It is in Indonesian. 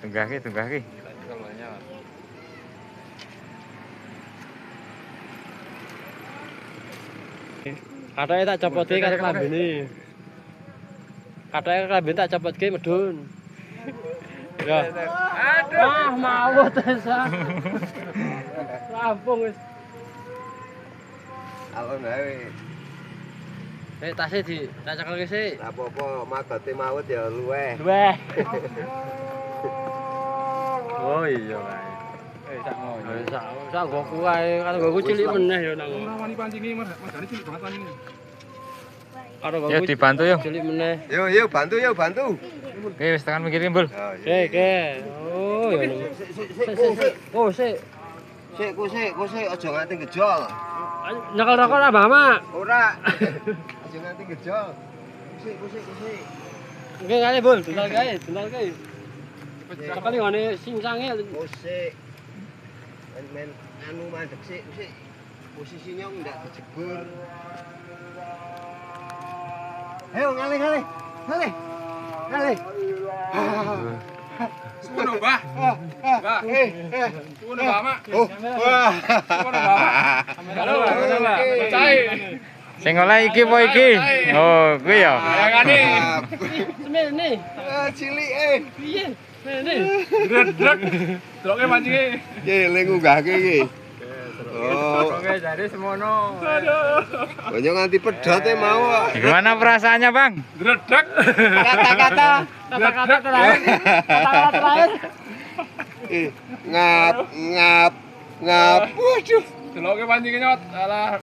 Tunggah ki. Katanya tak copot ki karo klambine. Katanya klambine tak copot ki medun. Ya. Aduh. Wah, mawut esa. Rampung wis. Alon wae. Tasnya tak cekel ki sik. Ora apa-apa, magote mawut ya luweh. Luweh. Oh iya kae. Sak ngono. Sak nggoku ae, karo nggoku cilik meneh ya nang. Ora wani pancinge magane cilik banget pancinge. Karo Ya nggoku dibantu yo. cilik meneh. Yo bantu yo bantu. Oke wis tekan mikirin Bul. Oke. Oh ya. Sik. Oh sik. Sik aja nganti gejol. Nyekel rokok lah Mama. Ora. Aja nganti gejol. Kusik. Oke kali Bul, bentar kae. Cekel ngene singsange. Kusik. Men anu mandek sik, kusik. Posisinya ndak dijebur. Ayo ngalih. Suwono, Mbah. Mbah. Suwono, Mbah, Mak. Wah. Suwono, Mbah. Halo, Mbah. Percaya. Sing oleh iki apa iki? Oh, kuwi ya. Bayangane. Semene. Cilik Piye? Semene. Drek. Deloke pancinge. Eling unggahke iki. Oh, Oke, jadi semono. Aduh. banyak nganti pedot mau. Gimana perasaannya, Bang? Dredek. Kata-kata terakhir. ngap. Waduh. Deloke pancinge nyot. Alah.